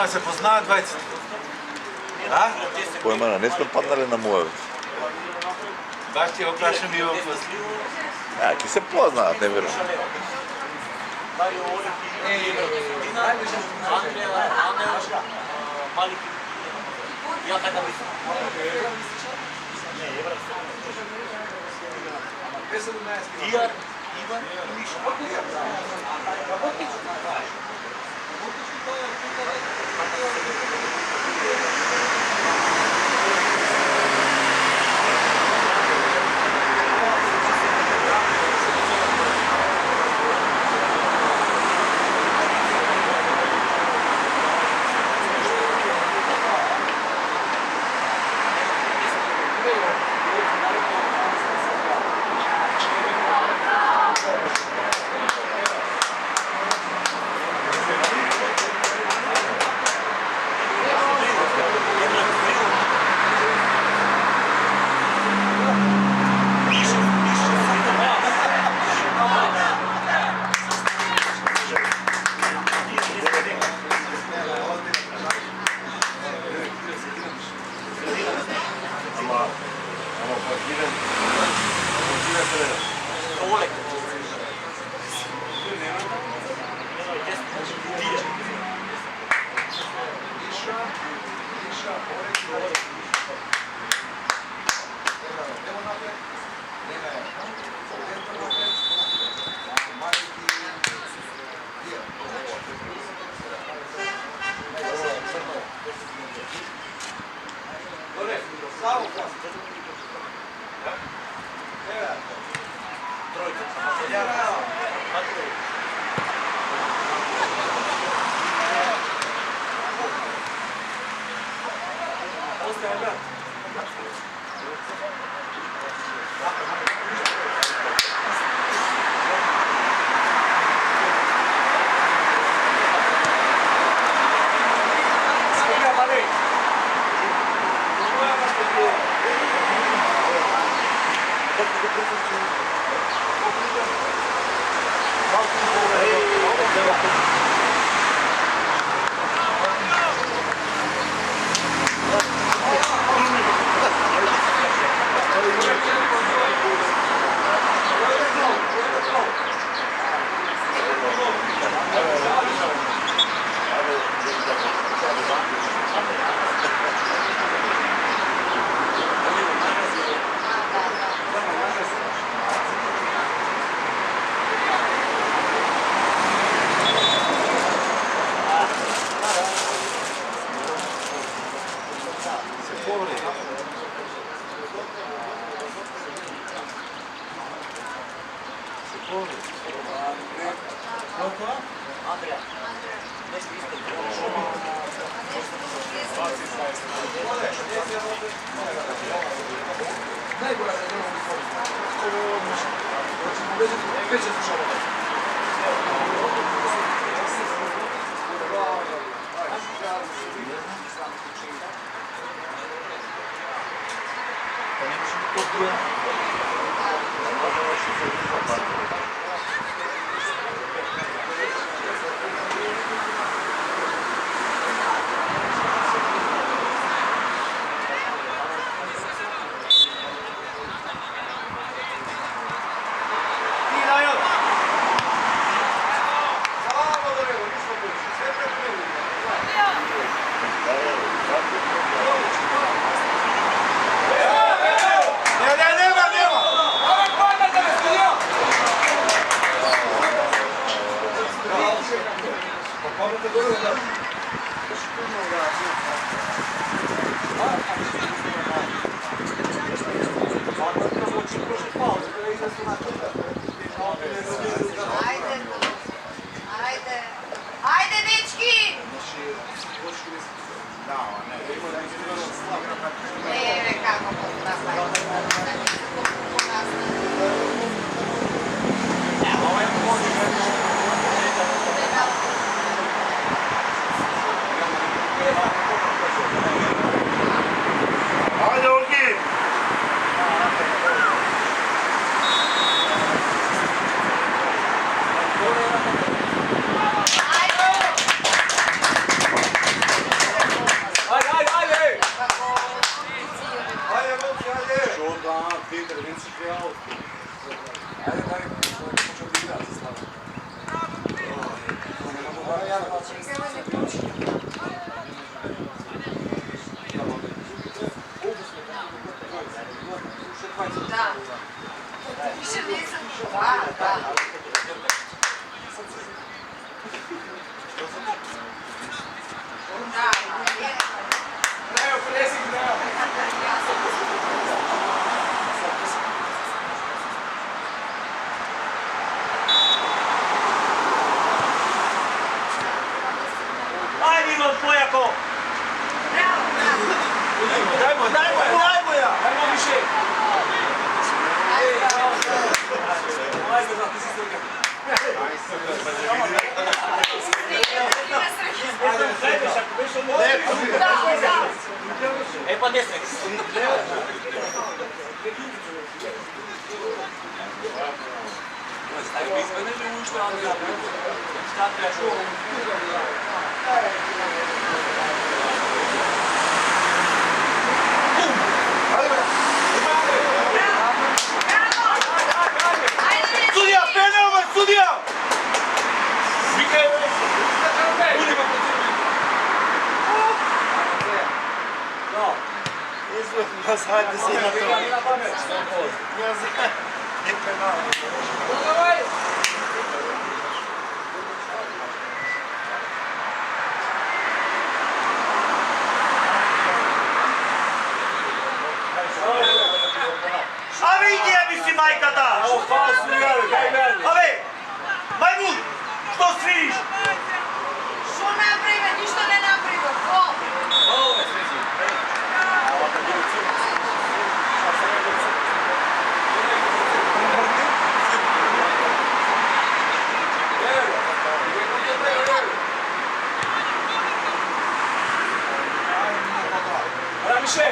Ама се познаат двајцата. А? Појмана, не сме паднале на мојот. Баш ти го прашам и овој. Ке се познаат, не верувам. Ajde, dečki! Ne, kako mogu nastaviti. Ajde, Ogi! Da. Više nisam. Da, da. Da, Bravo, pressing, bravo. Ajde Ivan Pojako! Dajmo ja! Dajmo više! Ajde, da, ti si slika. E pa desnek. Stavio izmene ili ušte, ali šta trebaš? Sudija, penal, sudija! Hadi se na to. Ave idija mi si majkata! Ave! Majmun! Što sviriš? Što napravimo? Ništa ne napravimo. Ko? Više!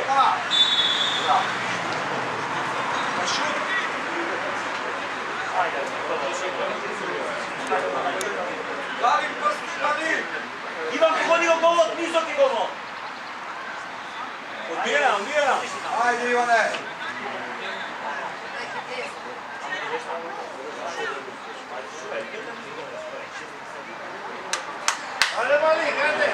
Ivan pogodio golo, nizoki golo! Odbijena, odbijena! Ajde Ivane. Ajde Malik, ajde.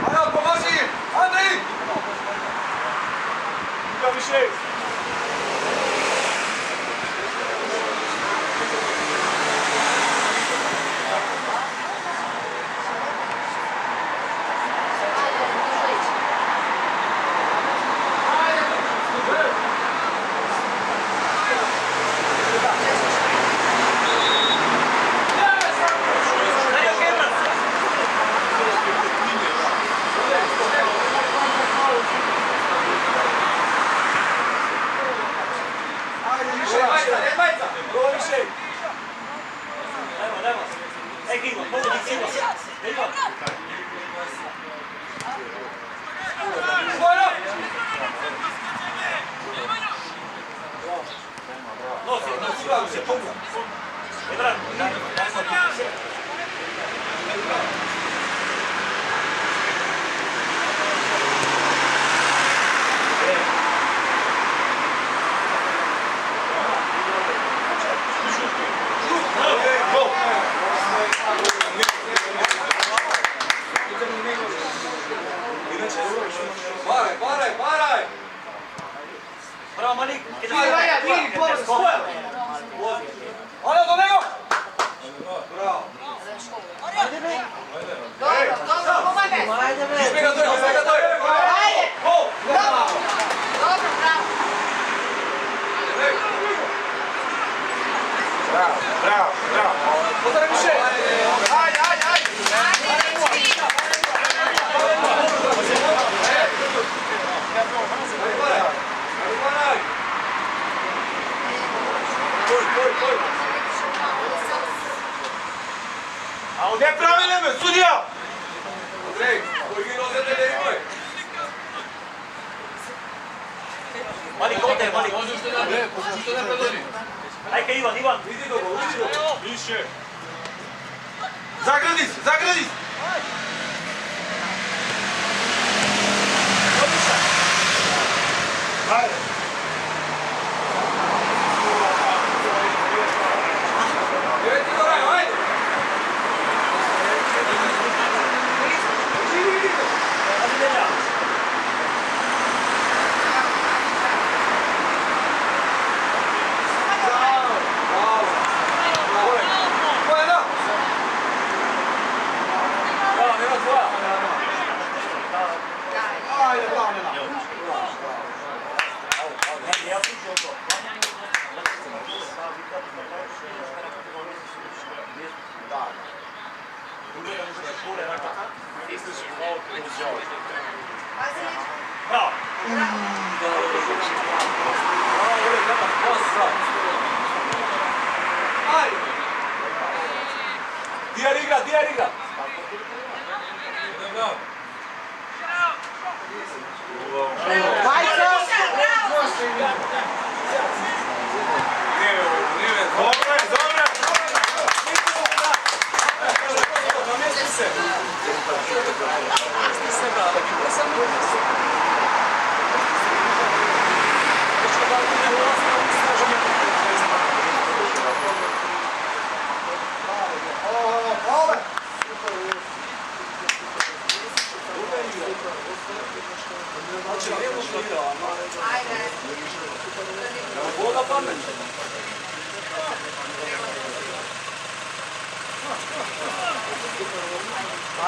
Ajde, pomaži! Andrej! Više! Paraj! Bravo Malik! Ajde, Bravo, bravo. Potrebno više. Ajde, ajde, ajde. Ne pravi neme, sudija! Andrej, koji rozete da imoj. Malik, ovdje, Malik. Što ne predloži? Ajka, Ivan, Ivan. Vidi dobro, vidi dobro. Više. Zagradi se, zagradi se. Ajde. Idete do raja, ajde. Bravo! Dijar igra, dijar igra. Dobre, dobre. Namjesti se. Voda pamet.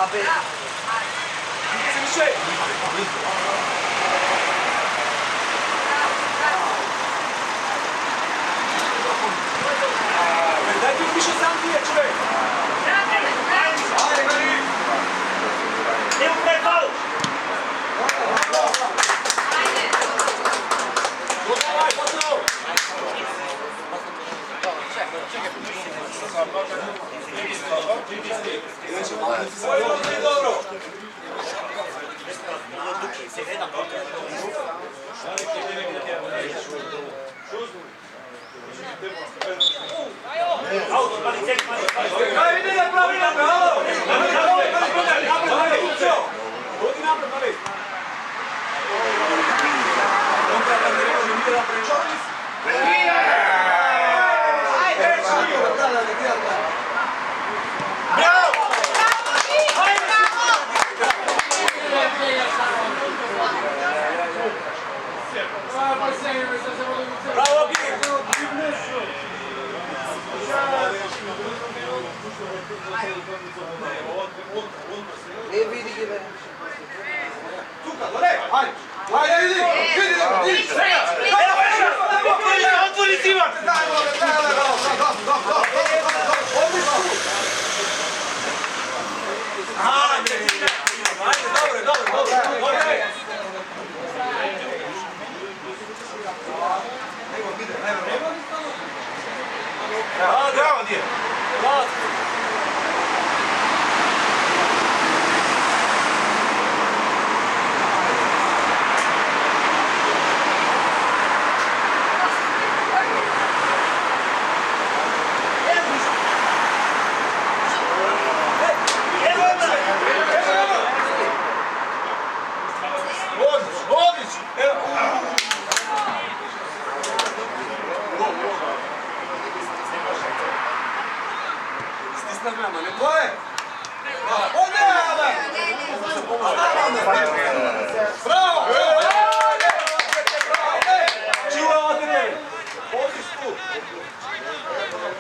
Abi. Više. Dajte mi više sam dije, čovjek. Ajde, Gari. Evo pre faul! Gotovaj, gotovo. Ovo je dobro. Kaj vidi da pravi na bravo! Vodi napred, Mali! Kontrata ne može nije da prečori. Bravo! Bravo, Gir! Ne vidi gibi. Tuka, dole! Ajde! Ajde, vidi! Vidi! Otvori si Ivan! Ajde, dobro! Bravo, Dije! Bravo!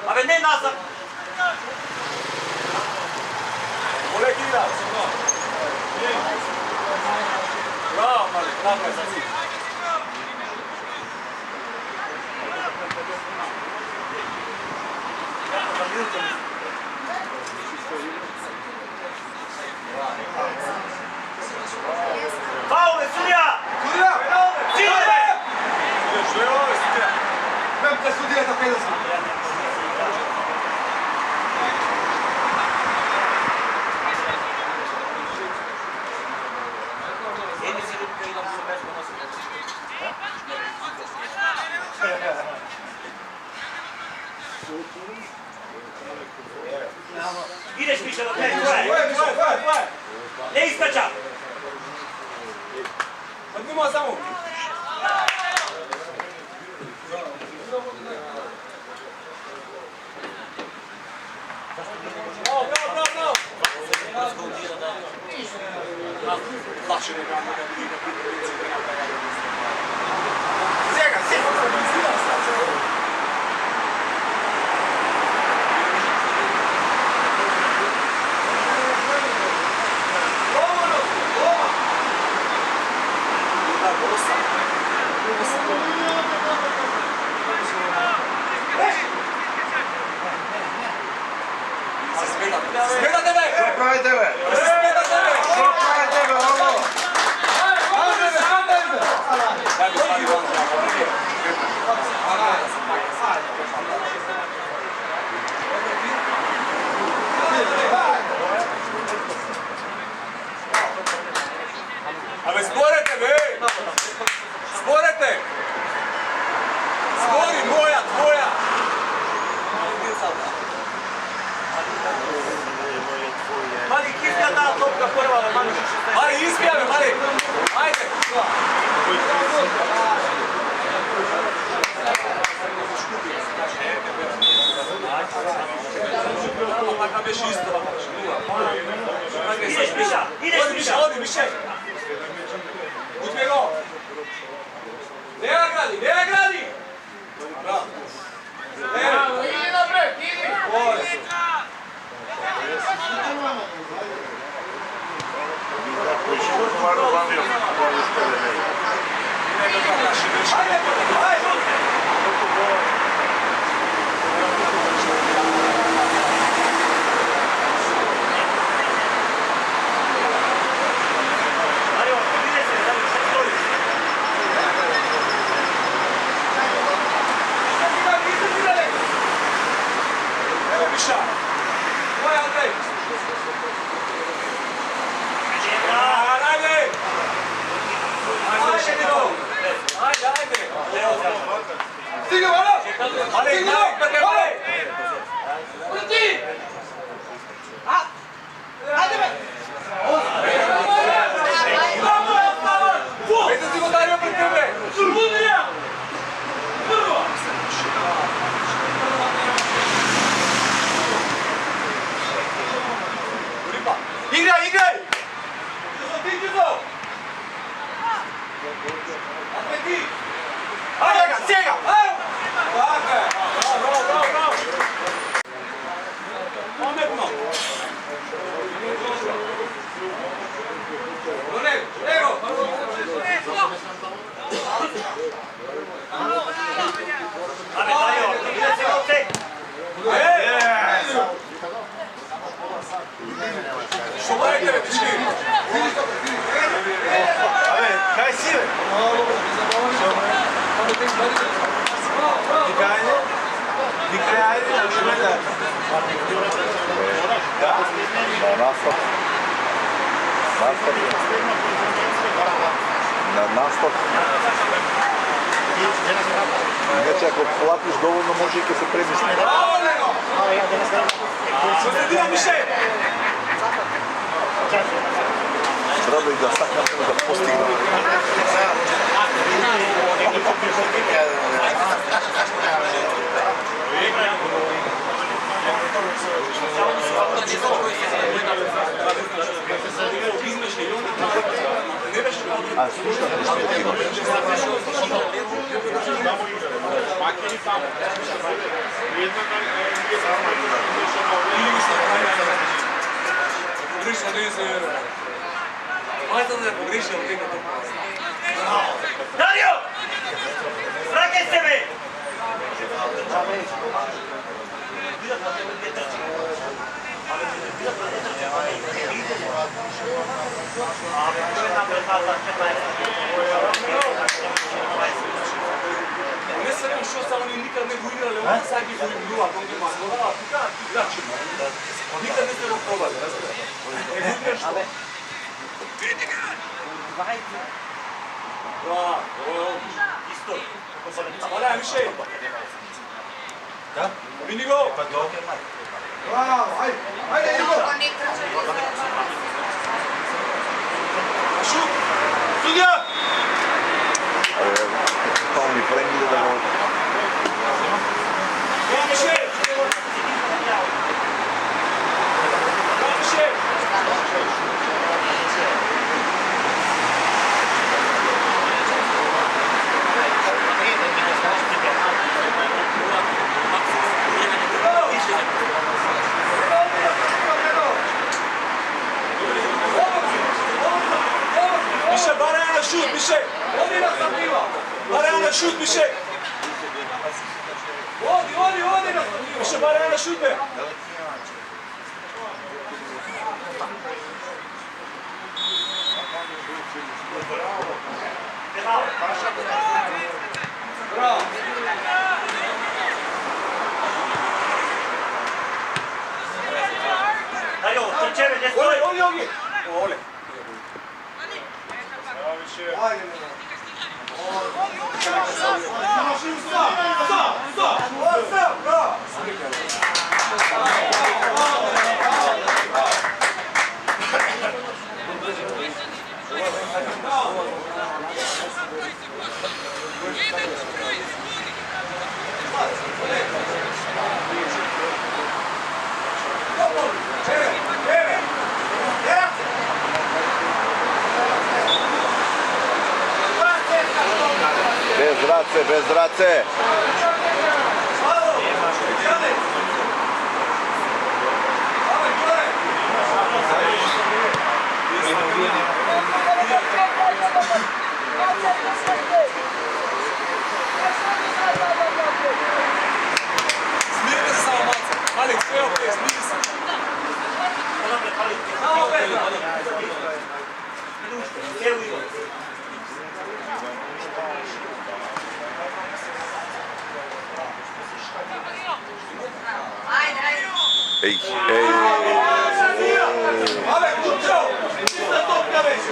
Ave ne nazad! Bravo, Mali, tako je za njih. Faule, sudija! Sudija! Cilje! Što je ovo sudija? Memte sudija za 50. Ideš više do mene, tvoje! Ne iskača! Odnimo samo! Bravo! Smeta tebe! Što pravite ve? Smeta tebe! Što pravite ve ovo? Абе спорете бе! Спорете! Спори, моја, твоја! Mali, kiska ta topka prva, Mali. Mari, ispijave, Mari! Ajde! Maka beš isto, Ideš Miša, ideš Miša. Odi, Miše! Uzmi go! Nea gradi! Bravo! Idi napred, idi! Mario, ide se, da li se storiš? Evo Miša! Tvoj Andrej! Ajde! Ajde, Nino! Ajde! Stigne, Mara! Stigne, Mara! Uđi! Ajde, be! Vete ti go Dario pred tebe! Sudija! Prvo! Igraj! Tiđo! Atleti! Sjega! Tako je! Bravo! Pametno! Nego! Ame, Dario, ide se go tek. Što morate me tički? Абе, кај си бе? Викај, ајде, ушме да. Да? Настап. На настап. Иначе ако платиш доволно може и ќе се премисли. Bravo, Nego! Što sredina, Miše? Треба и да сакнем да постигнем. А слушам нешто има. Погрешно не се... Майта да е погрешно, тъй като... Dario! Вракай се, бе! Ne sam što sa oni nikad ne igrali, oni svaki su im druga konkretno, a ti kada ti igračima, nikad ne ste probali, razgledaj. Bravo, ovo je odlično. Isto. Pa daj, više. Da? Vidi go! Pa to. Bravo, ajde, ajde, idemo! Šut! Sudija! Tamo Frank da može. Više! Više! Više, baraj na šut, više! Odi nas na piva! Baraj na šut, više! Odi nas na piva! Više, baraj na šut, be! Bravo! Dario, trčeve, gdje stoji? Oli! Ole! Bez zrace! Smirite se samo malce. Alex, sve okej, smiri se. Samo okej. Ajde, ajde. Ej! Alex, čao! Čista topka već!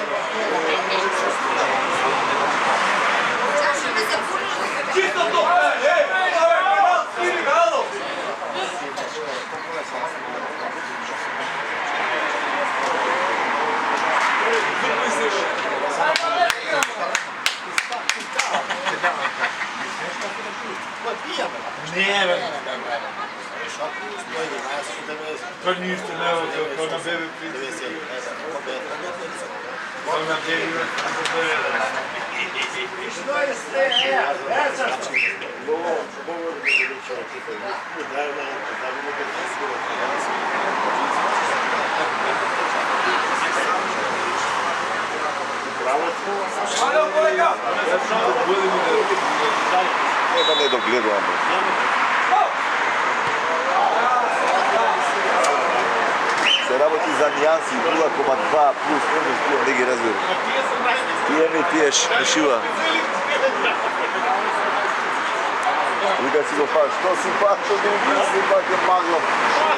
Zašto me se puno? Čista topka! Alex, smiri ga, alo! To niste nevojte, to na bebe priti. To na bebe Alo, kolega! Treba ne dogledamo. Se raboti za nijansi 0,2 plus minus bio neki razvoj. Tiješ nešiva. Vidi si go pa, što si pa, što si pa je maglo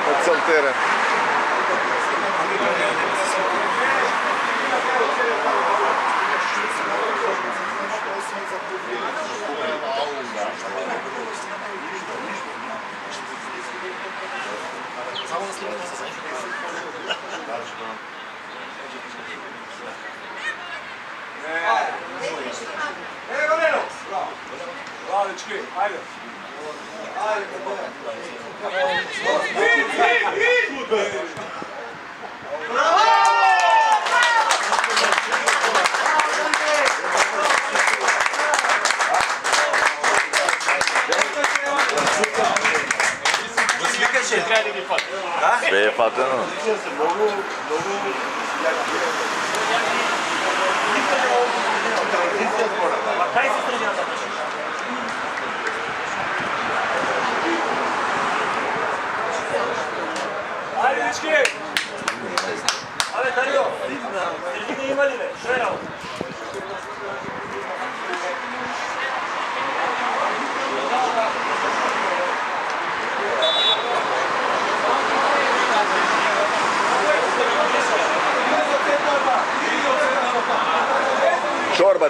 na cel teren. Evo, Neno! Bravo, dečki, ajde! Ajde, Sve je fateno. Kaj se trenira tamo? Dečki! Абе, Дарио, средина има ли, бе? Що е работа?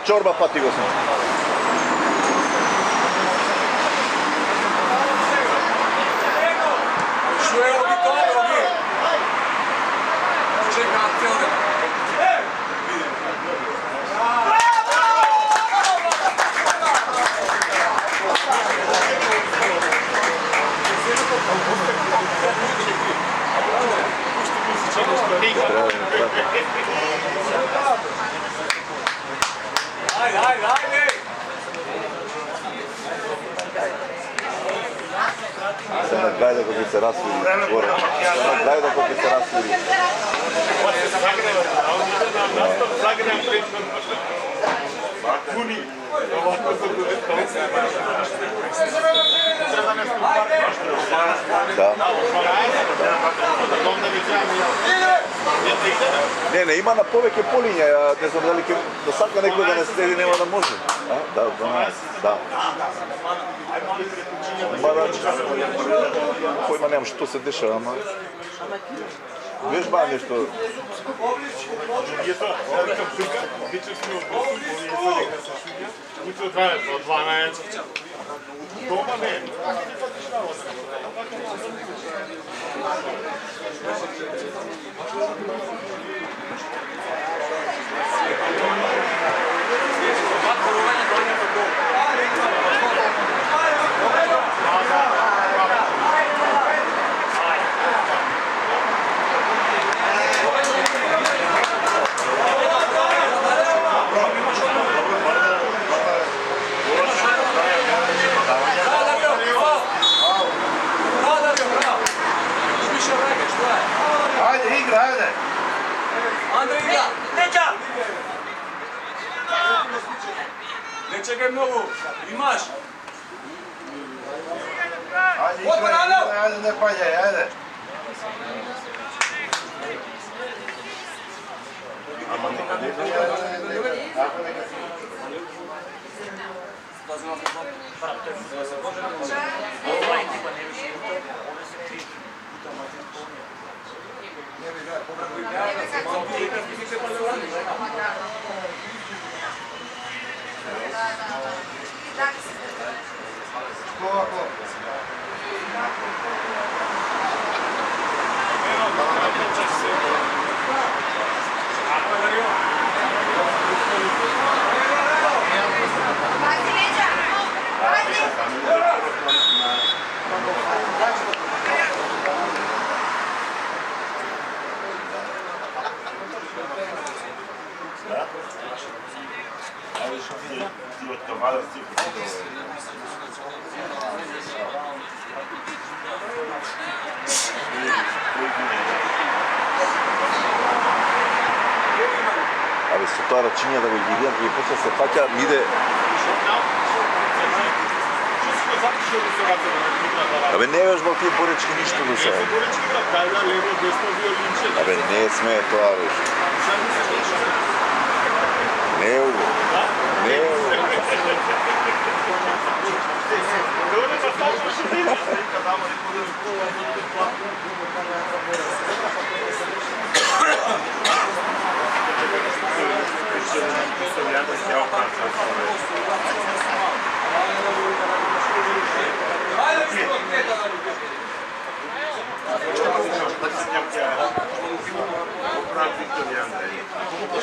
Čorba, pati go sam. Što je ovi to, ovi? Čeka akcione. Ajde! Sada gledaj kako se rasviri. Gledaj kako se rasviri. Zagreb prično. Puni. Ovako se bude to. Treba nešto Da. Ne, ima na poveke polinja, ja ne znam da li do sada neko da ne sledi, nema da može. Da. Pojma nemam što se dešava, ama... Vježba nešto... Je to, ja rekam, biće smi u poslu, oni je sad se šunja, ujutro traje do 12. Doma ne, tako ti patiš na ovo. Ajde, igra, ajde. Andrej igra! Neća! Ne čekaj mnogo, imaš! Ajde, igra, ajde, ne paljaj, ajde. Ali su to račinja da ga gidijan i posle se paća ide... Абе не вежбал тие боречки ништо до сега. Абе не сме тоа веќе. Не е уго. Не е уго.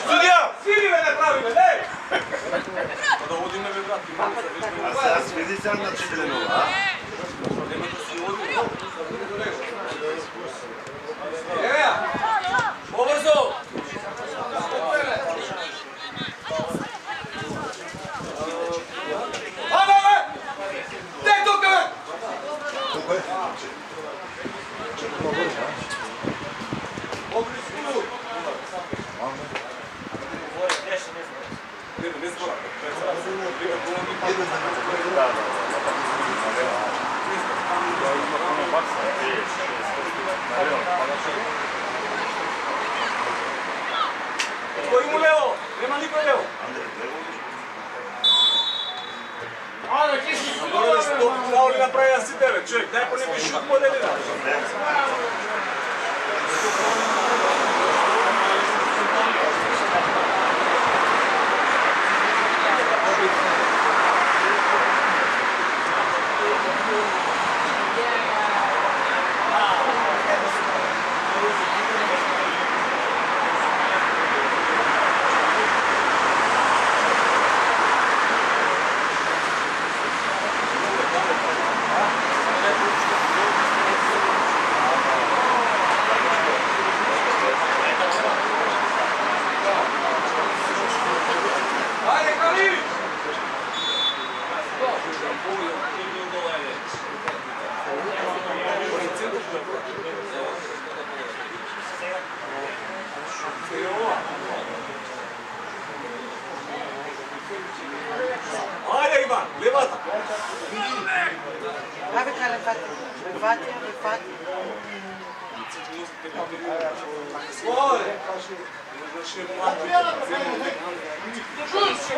Судија! Сили ме направи, бе, лей! Da vodim me vrati. A sada svidi se na čitljenu, a? Evo ja! Pobrzo! Ave! Daj to te! Ne zbora. Nema niko ljevo. Ana, ti si Dobro se to Lauri napravi 1-9, čovjek, daj po neki šut modelira. Ajde Ivan, levata. Avika levati. Levati. Ode.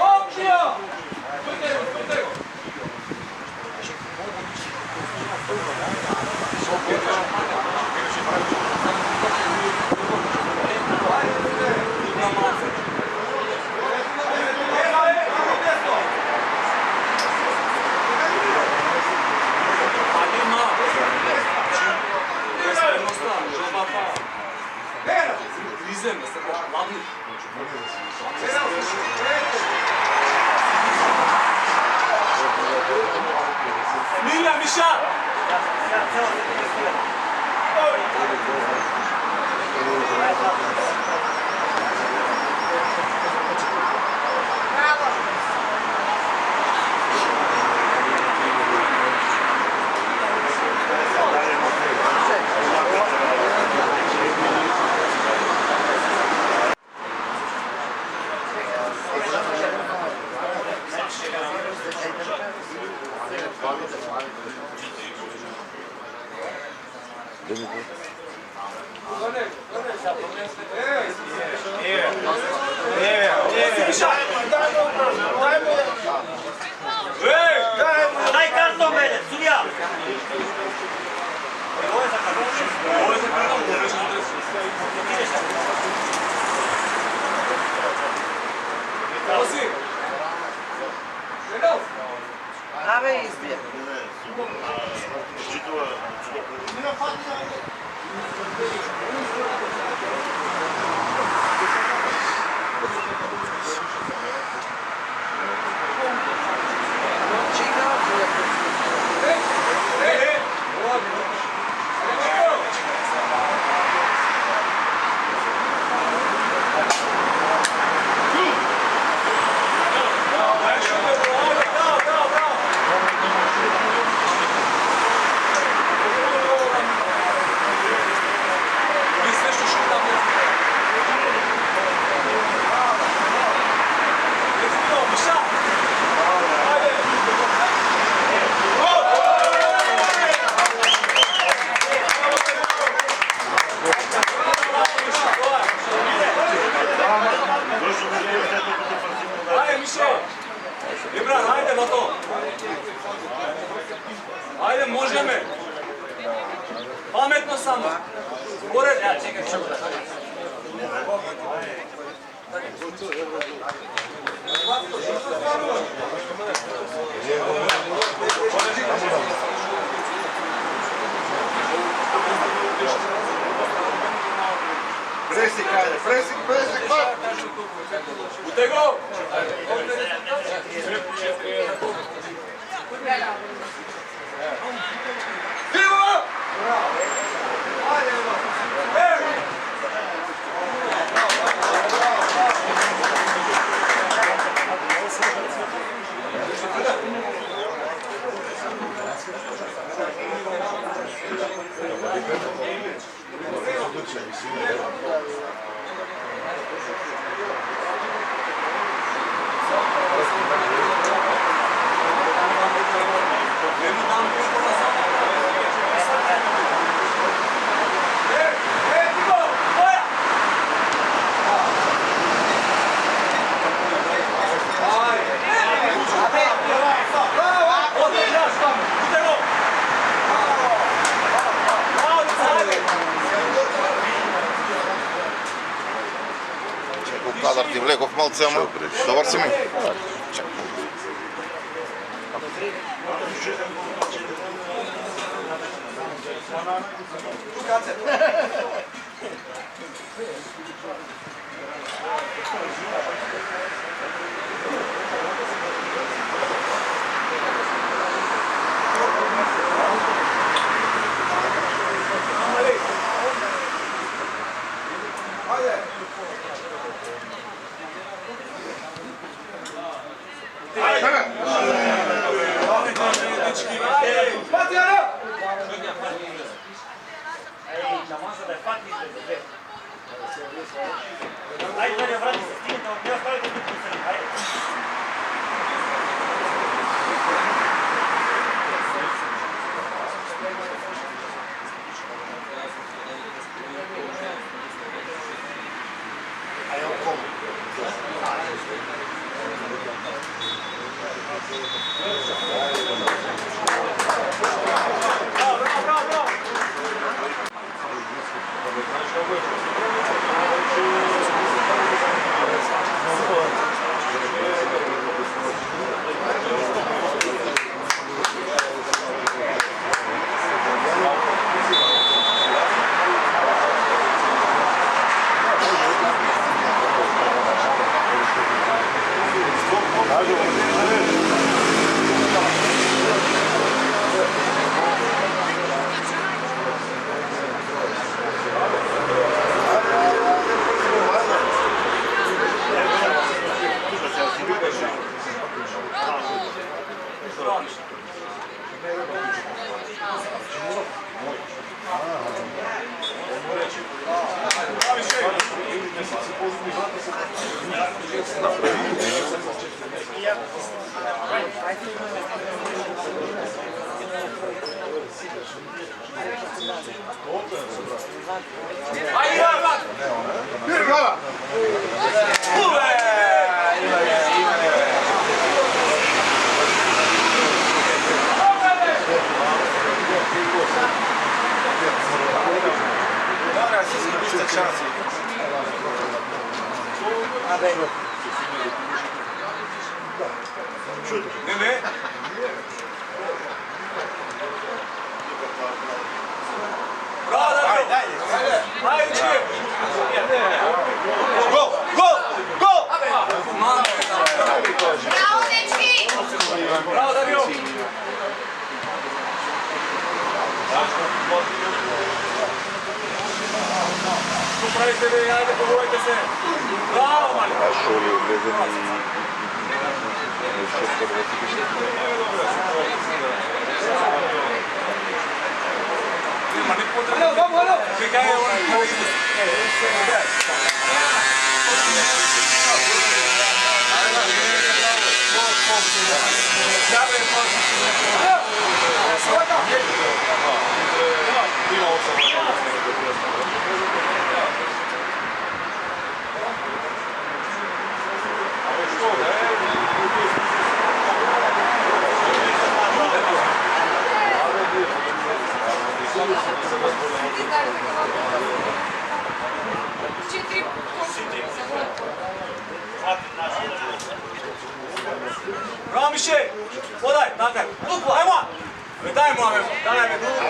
Opcija! Izem, se da, ladni. Milja, Miša! Bravo. Daj karton mene, sudija! Ovo je za karton, ovo je za Ozi! Ave izbije. Ajde, Miše! Ibran, ajde na to! Ajde, može me! Pametno samo! Pored! Ja, čekaj, Presik, ajde, presik, hop! Utego! Vivo! Кадър ти влекох малце, ама добър си ми. Ajde, da ne vrati se, stignete, ne ostavite biti pisani, ajde. Ne? Bravo, Darko! Ajde, čim! Gol! Gol! Gol! Bravo, dečki! Bravo, Dario! Što pravite vi, ajde, pogodite se! Bravo, mali! A Šoli je odvezan i šesto Ma ne potrebno! Čekaj, on... Bravo, Miše! Podaj, dakle, duplo, ajmo! Daj mu, ame, daj me, duplo,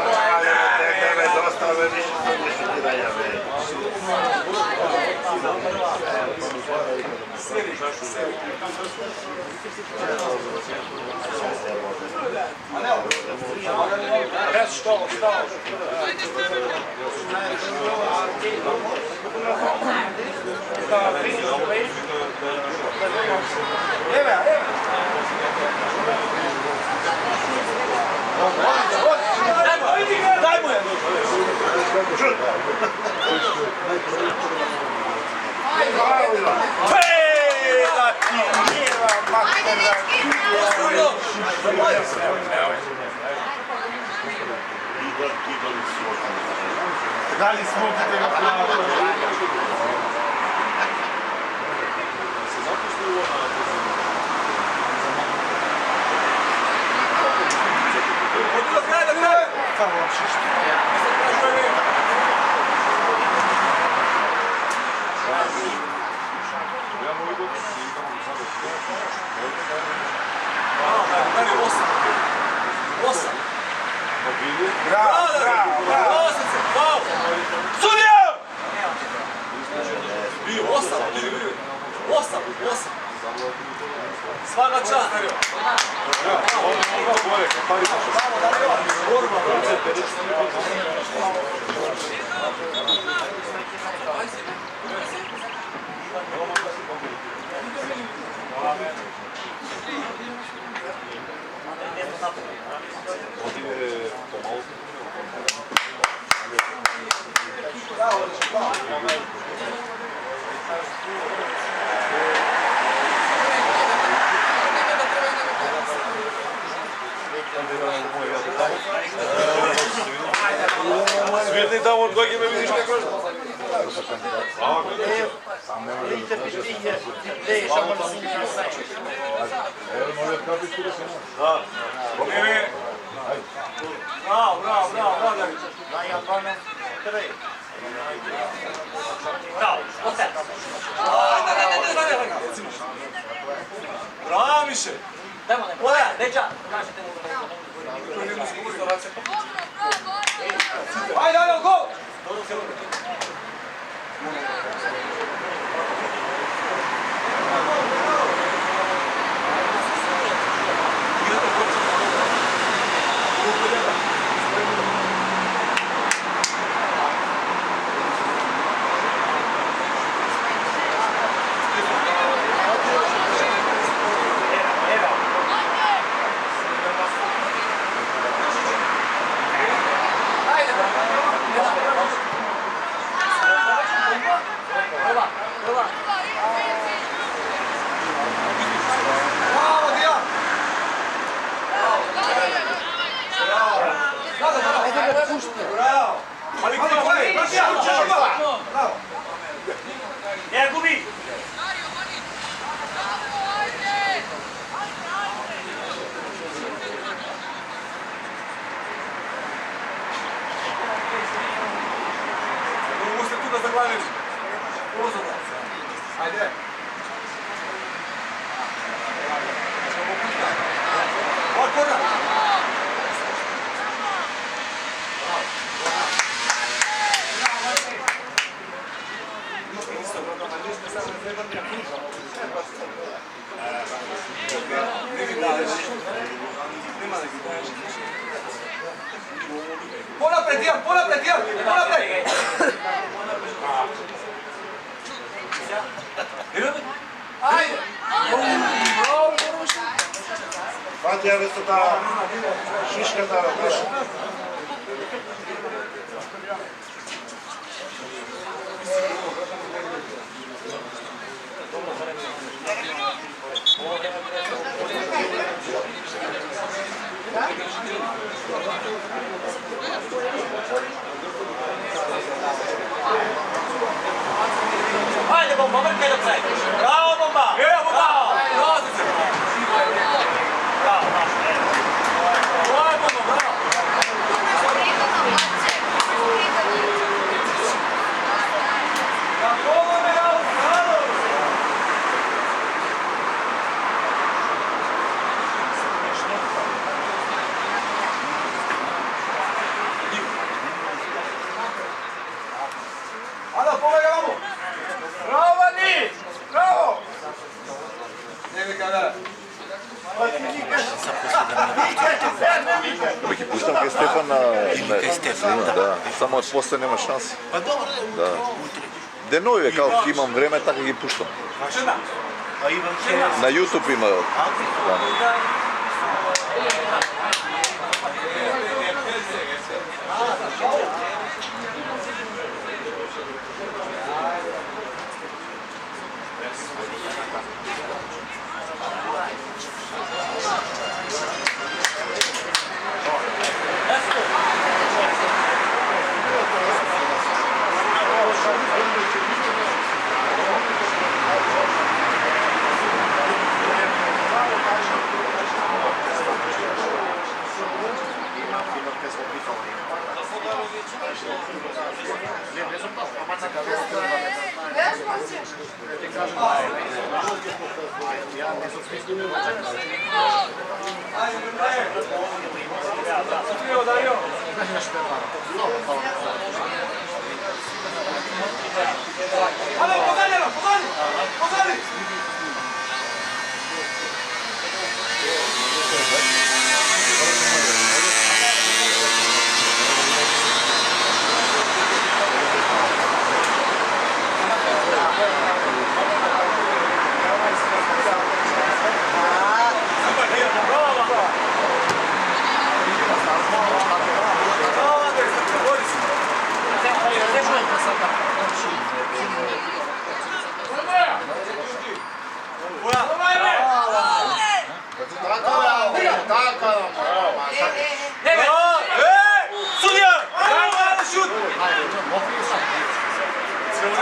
Daj mu je! Ajde, dečki! Dali smo ti ga pravo. 8. Svaka čast. Svirni tamo od kojeg me vidiš kako je? Bravo, Bravo, Miše! Dajmo, Oja, deča, kažete mu Ajde, go! Ne gubi! Možete tu da zaglavim. Ajde. Otvorna. Pola pred Ian! Ajde! Fatija visota šiškata naša. Ajde bomba, vrkaj do kraja! Bravo bomba! Evo bomba! Bravo! Uvijek je puštam kaj Stefan da. Samo od poslije nema šanse. Pa dobro, da. Denojve, kao imam vreme, tako ih puštam. a Ivan Na YouTube ima. Da. Pozadnje! Sudija!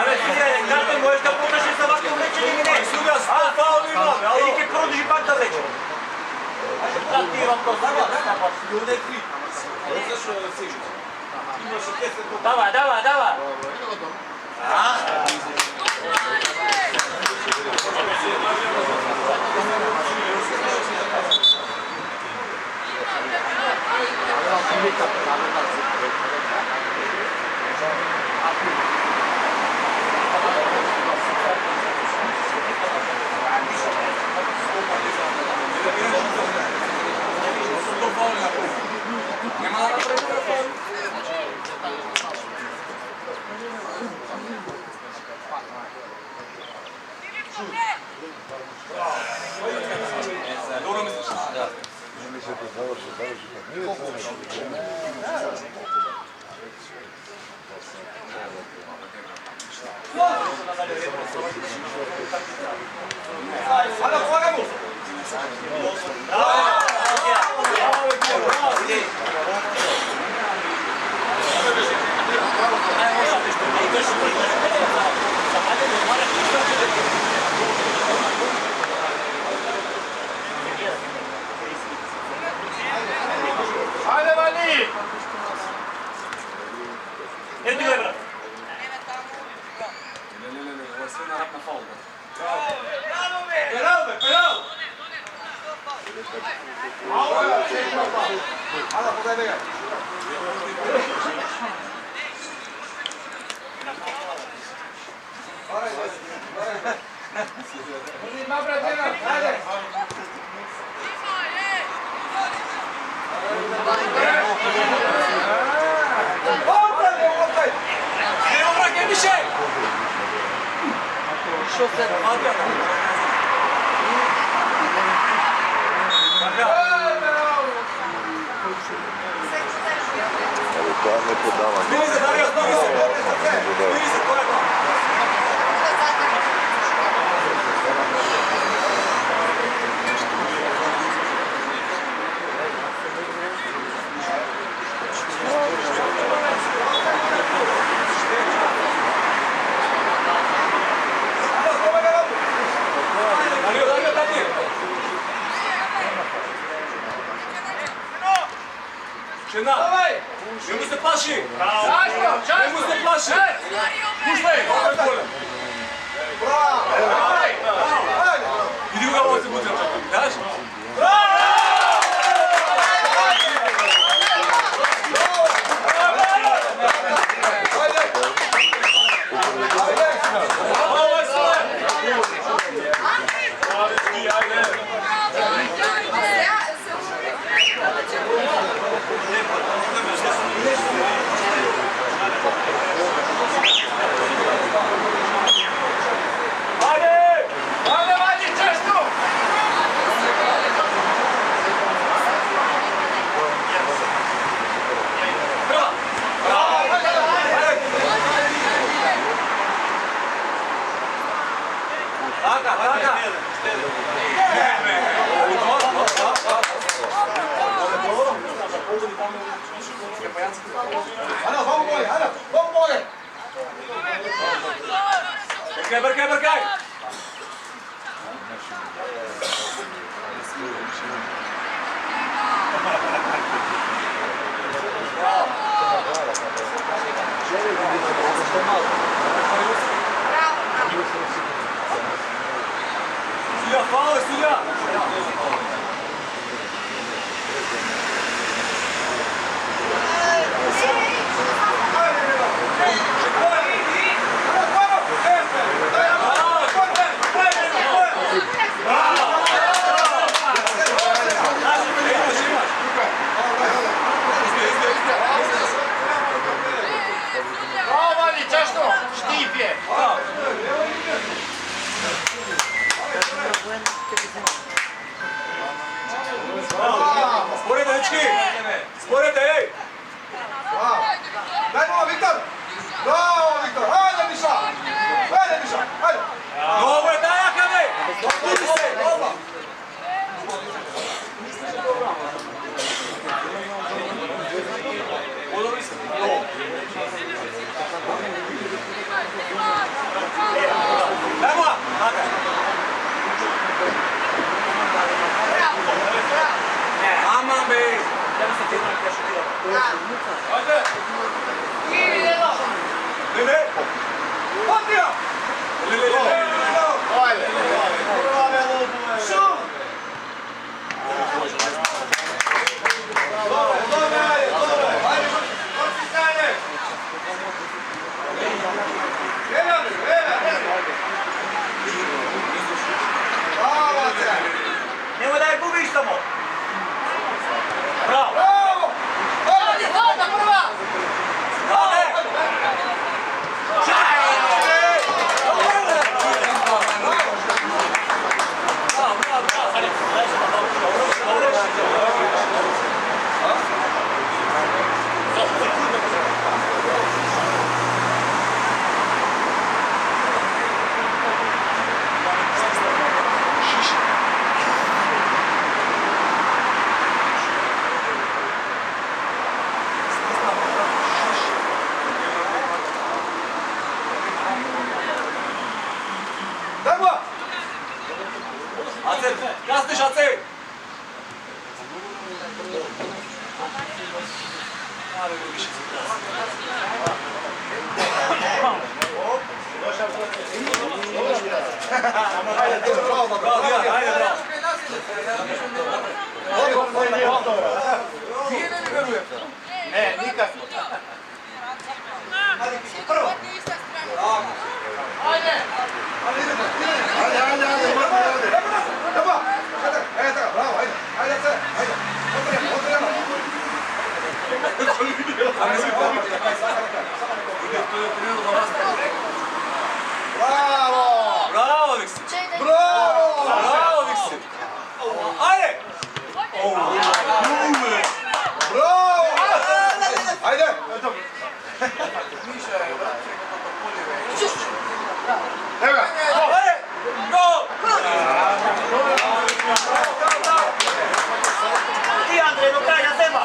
Ale sudija, karton možeš da pokažeš za ovakvo vleče ili ne? Sudija, sto faul ima, Ili ke produži pak da vleče? Da ti vam to znamo. Ljudi je kri. Zašto je sižu? Imaš 10 Dava, dava, dava. Nema da napravi faul. Dobro misliš? Da. Hajde, pomagaj mu! Hajde, Vali! Evo ti ga je, brat. Ovo je sve na rap na faul. Penal, be, penal! Evo brake više! Što se? Ali to ne podava. Smiri se, Dario, smiri se! Smiri se, kolega! Dario, Dario, tati! Žena! Nemoj se plaši! Nemoj se plaši! Puštaj! Ovo je bolje! Idi ga ovo se bude očekati, daš? Ovo je sve! Berkaj, berkaj! Судья, фаул, судья! Nemoj da je gubiš samo. Bravo. Kasniš, Acej! Ne, nikad. Prvo. Ajde! Bravo, Viksi! Bravo, Viksi! Ajde! Ajde! Evo! Ajde! Go! Ti, Andrej, do kraja seba.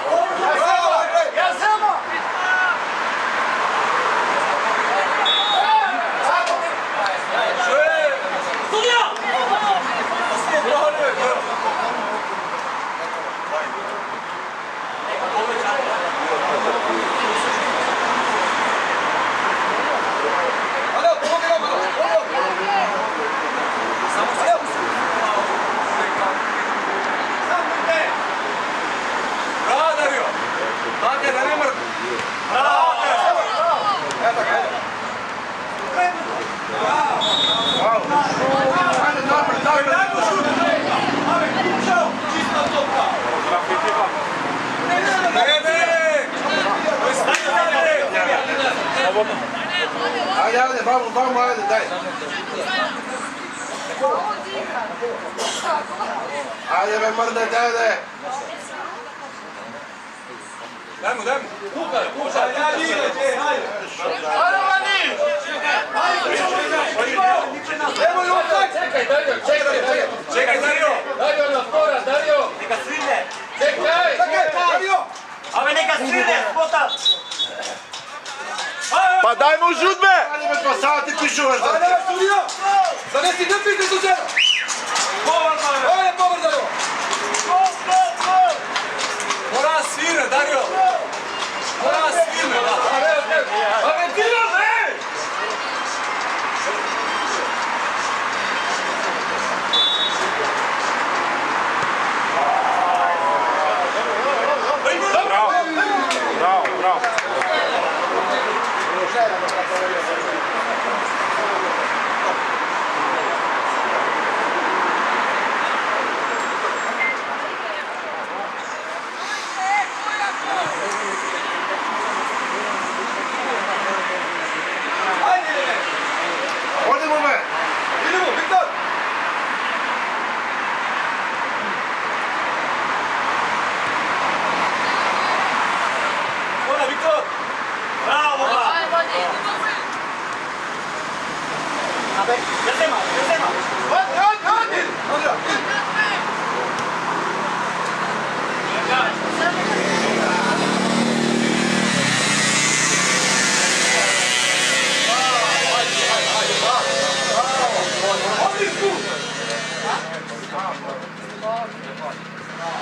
Bravo, Dario! Dajte, da ne mrk! Ajde, vamo, ajde, daj. Ajde, me mrde, daj. Daj mu! Pušaj, ajde! Čekaj, Dario! Neka svirne. Čekaj, Dario! Ave, neka svirne, spotav. Pa daj mu žudbe! Ajde, me spasati, ti čuvaš da ti. Studio! Zanesi ne pite tu žena! Ajde, povar Dario! Mora svirne, Dario! Mora svirne, da! Aventira, ne! Bravo. Odimo me! Idemo, Viktor! Hvala, Viktor! Bravo, ba. Jezema. Ajde! Andra!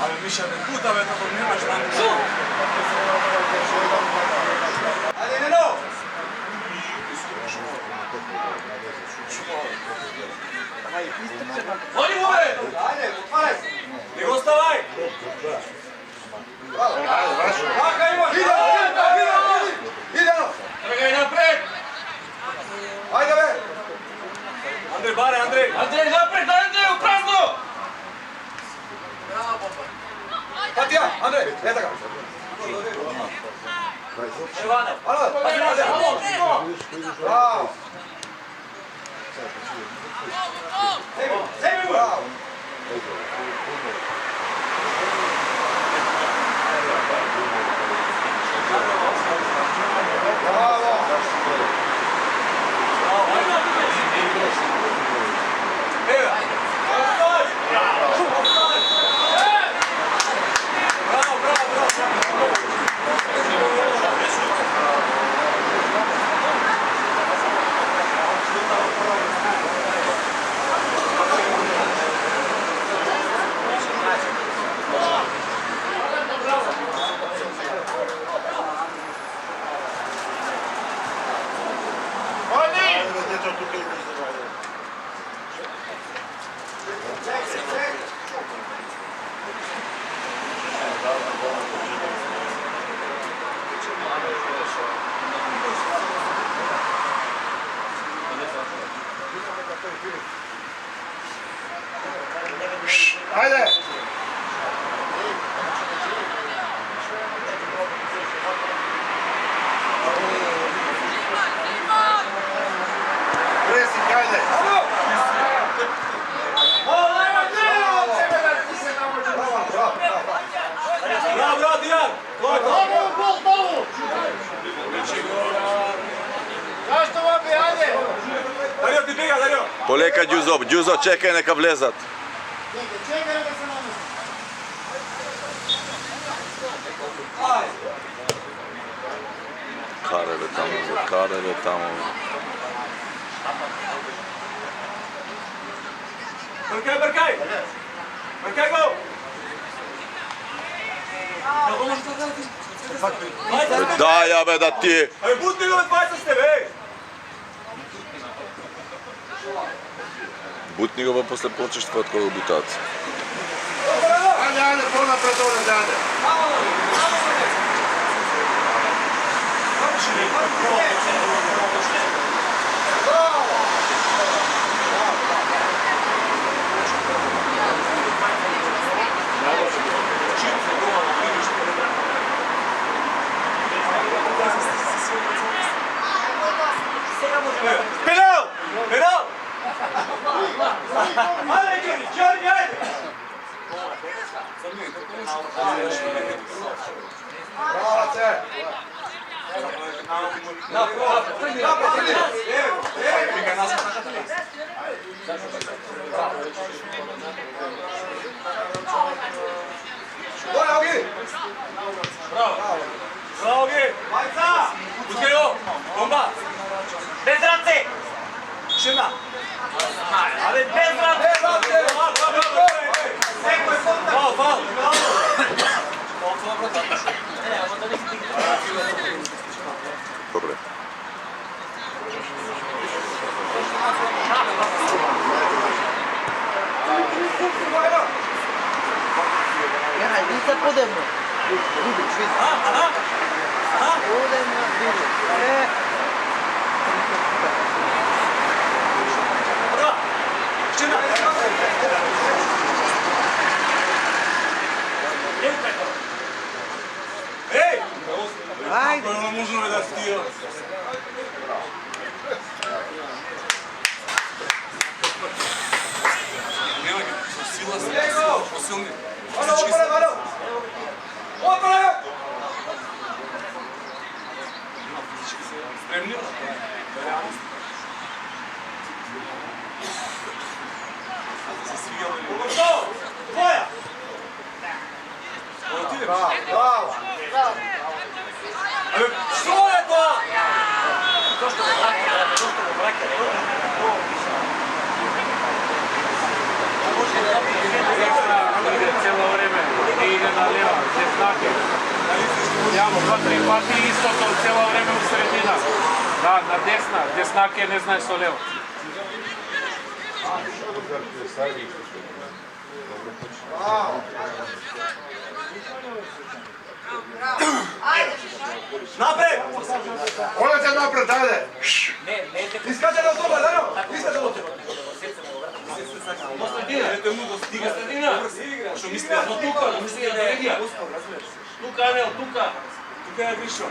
Ali Miša, ne puta me tako nemaš nam. Ajde, Neno! Vodi mu me! Ajde, otvaraj se! Nego ostavaj! Aka Ivan! Idemo! Idemo! Trgaj napred! Eto ga. Ivana. Alo, bravo. Bravo. Ajde! Presik, ajde! Bravo, Dijan! Zašto vam bi, ajde! Dario, ti biga, Dario! Poleka Đuzo, Đuzo čekaj neka vlezat. Čekaj da se namesti. Kareve tamo. Brkaj! Brkaj go! Daj, ja da ti... Ajde, budni ga, dvajca ste, ej! Butni ga pa posle počeš tvojeg butaca. Ajde, ajde, polna pred dole, ajde. Penal! Penal! Ajde, Đorđe, ajde! Bravo, te. Bolje, Ogi! Bravo, Ogi! Majca! Uzgaj go! Bomba! Bez race! Šina! Ali bez race! Faul, faul! Dobre. Nisam pode mno. Vidiš, vidiš. Pode mno, vidiš. Šina! Ej! Ajde. Ono možno je da si ti... Nema ga, sila se, posilni. Fizički se. Otpore! Spremni? Što? Tvoja! Bravo, bravo! Ali što je to? To što go brake, Cijelo vrijeme i ide na lijeva, gdje znake. Imamo 2-3 pati isto to cijelo vrijeme u sredina. Da, na desna, gdje znake ne znaš što lijevo. Napred! Odete napred, ajde! Iskače do toga, Dario! Iskače do toga! Idete mu do stiga sredina. Što misli da smo tukali, misli da je regija. Тука, Анел, тука. Тука je višao.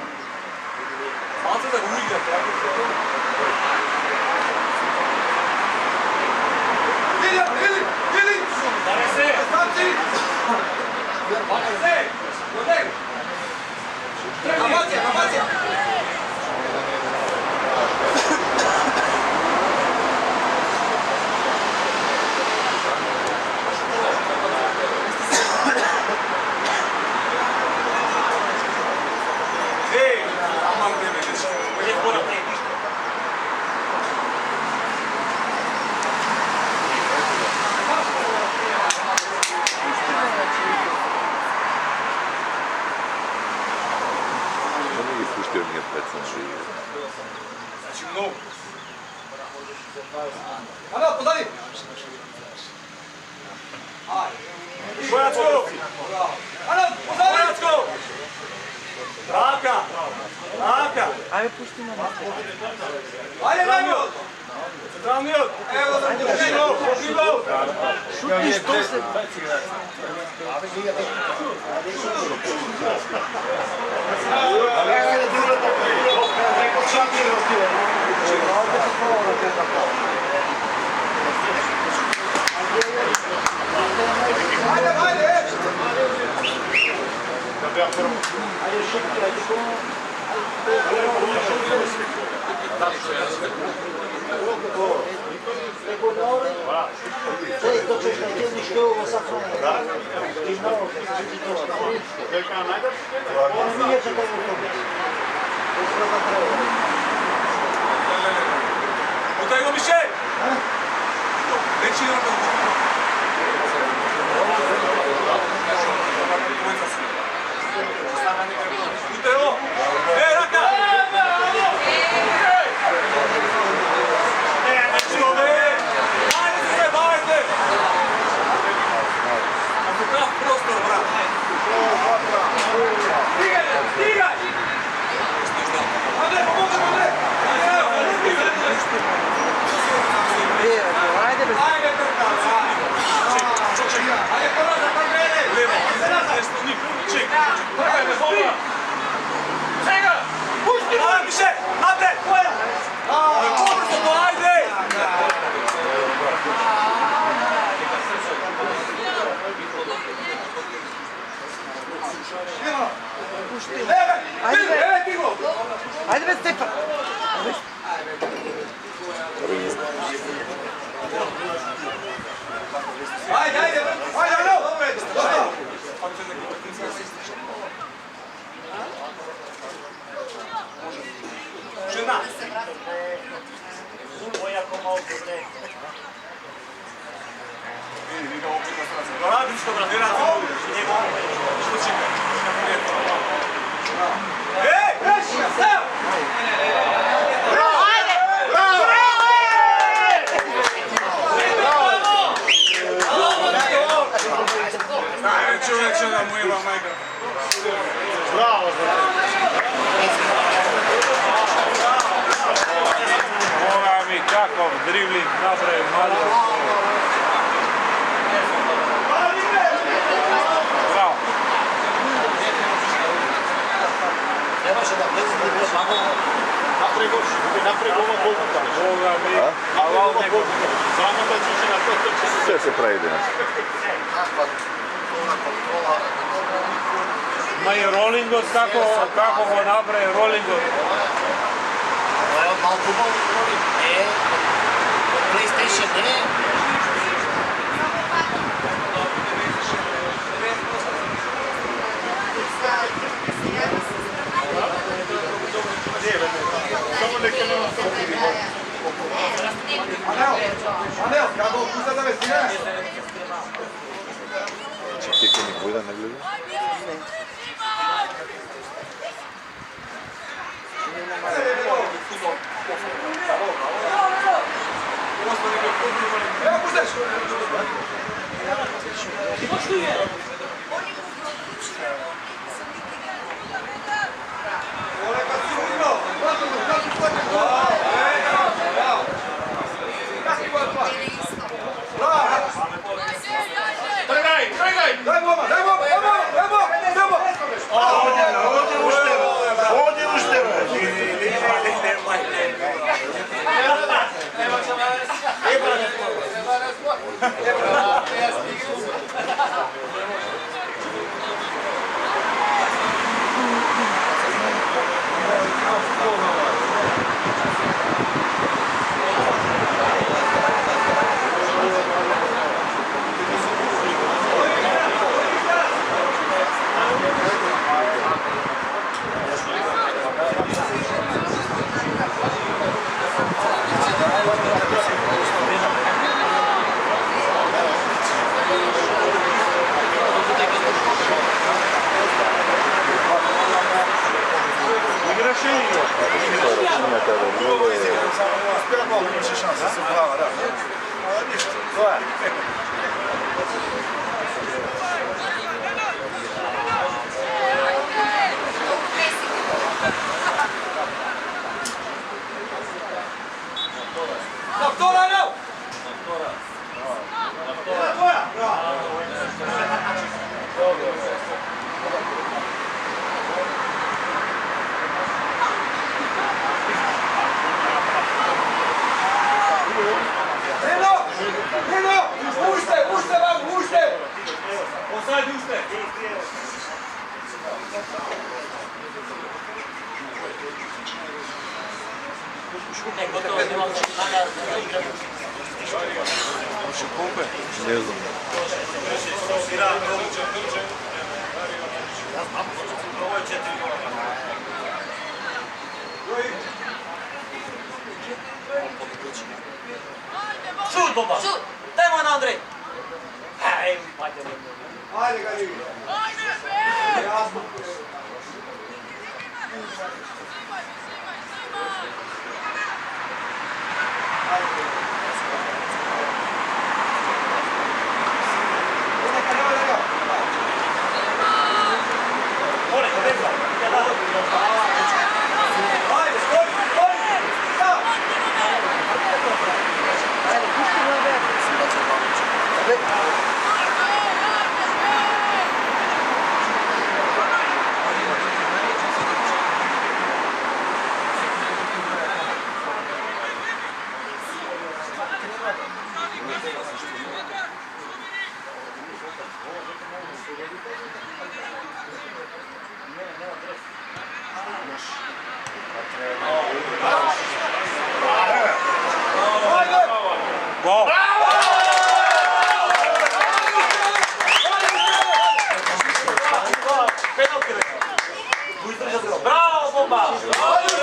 Малце да го уигра, tako se to. Ili! Dane se! Stanci! Dane se! Do njega! Amacija! Ej! Aman tebe, dečko. Ovo je bora pre ništa. Da ne bi puštio nije pecam živi. Znači mnogo. Anel, pozadi! Vojacko! Anel, pozadi! Vojacko! Raka! Ajde, pušti me na Ajde, Manjul! Centralni od! Evo da Poživo! Šuti, što se... Ajde! Tutaj go Michel! Leci na to. Tutaj o! Raka! Ajde! A tu prav prostor, brat. Stigaj! Andrej, pomozi! Ajde, bez... Ajde, Trkala! Ajde, koraza, pa mene! Levo, nešto niko. Ček, prva je bezbolna. Čega! Pušti! Ajde, Miše! Napred! Koja! Pobrzo to, ajde! Ajde, bez Stefan! Ajde, Anel! Žena! Vidi ga opet na stranu. Radi što da ne radi ovdje. Što čeka? Ej! Stav! Čovječe da mu ima majka. Bravo! Boga mi kakav dribling napravio malo. Bravo. Naprej gova golbuta. Boga mi. Aval nego. Samo da ćeš na to. Sve se prejde. Ma i Rollingot kako go napravi Rollingot. PlayStation ne? Samo neka nema to. Anel, kako pušta da me stine? Čekaj, ni Bojdan ne gleda? Evo puštaš! Ole kad si ugrao! Bravo! Bravo! Bravo! Ne znam. Šut, bomba! Šut! Daj moj na Andrej! Hej, pajte. Ajde ga Ligi. Jasno. Bravo, bomba! Ajde,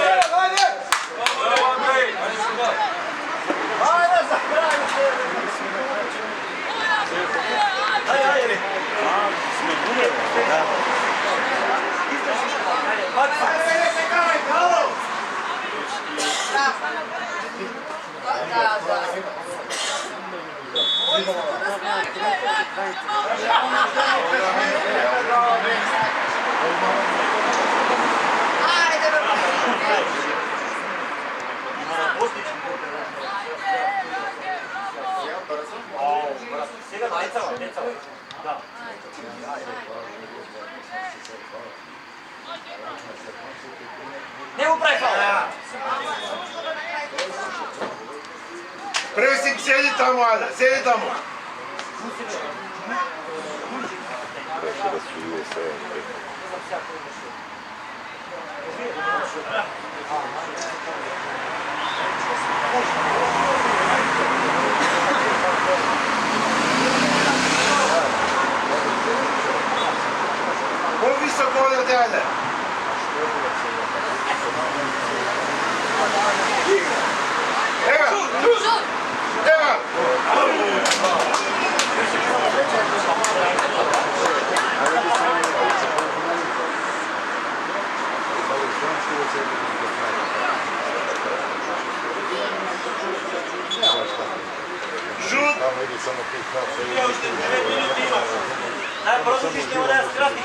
Сега децава. Да. Не го прави фал! Пресик, седи тамо, Аля, седи тамо. Kaže da su USA preko. По-високо от Аля. Ева! Ева! Шут! Просто ти ще да я скратиш.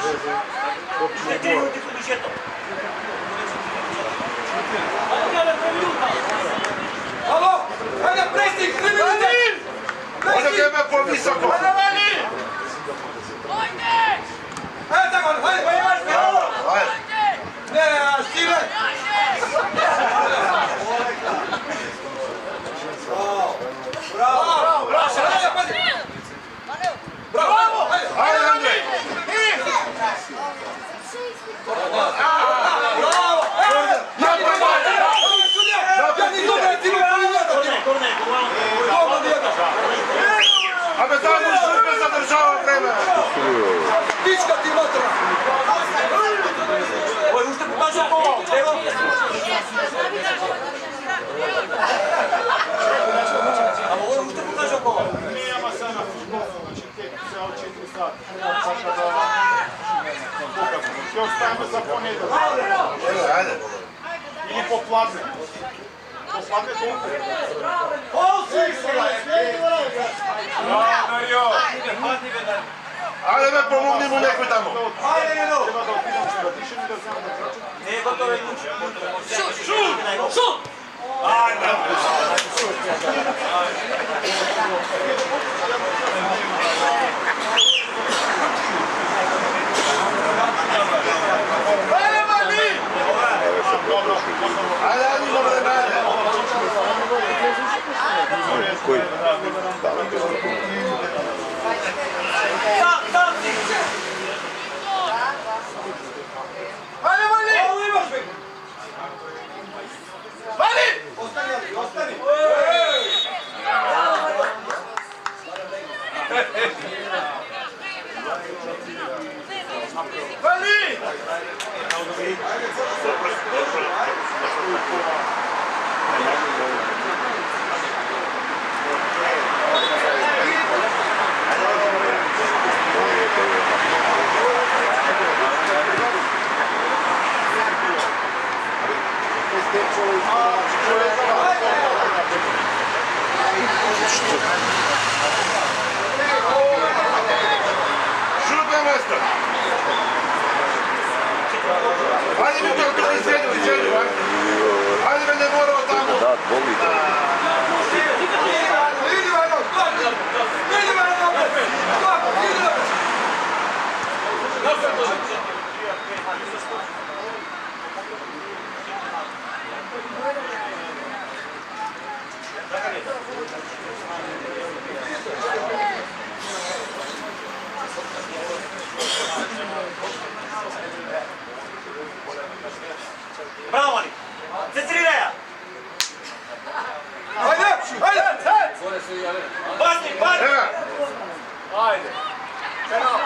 Ще 3 минути по душето. Ало! Ajde, presnik, 3 minute! Možda treba po-visoko. Ajde, tako, ajde! Ajde. Ne, Stile! Bravo! Bravo! Bravo! Ajde, pazi! Ой, ušte pokažu kola, evo. A ovo ušte pokažu kola. Nema se na futbol, znači tek ceo 4 sata. Tako da pokažemo. Sve ostavimo za ponedjeljak. Ajde. Ili poplavne. Poplavne toliko. Ajde me pomogni mu nekoj tamo. Ajde, Jeno. Treba da opidam se da tišem i da znam da pričam. Nije gotovo i muče. Šut! Ajde. Ajde, ajde, dobro da najde. Koji? Tam ti! Ajde, Vali! Ovo imaš, bek! Vali! Ostani! Vali! Šut na mesto. Ajde mi to koji sjedili, ajde. Ajde me ne morao tamo. Da, boli. Idi, Vano! Idi, Vano! Idi! Bravo, Mani! Centriraj ja! Ajde! Ajde! Baci, baci! Evo. Ajde. Penal!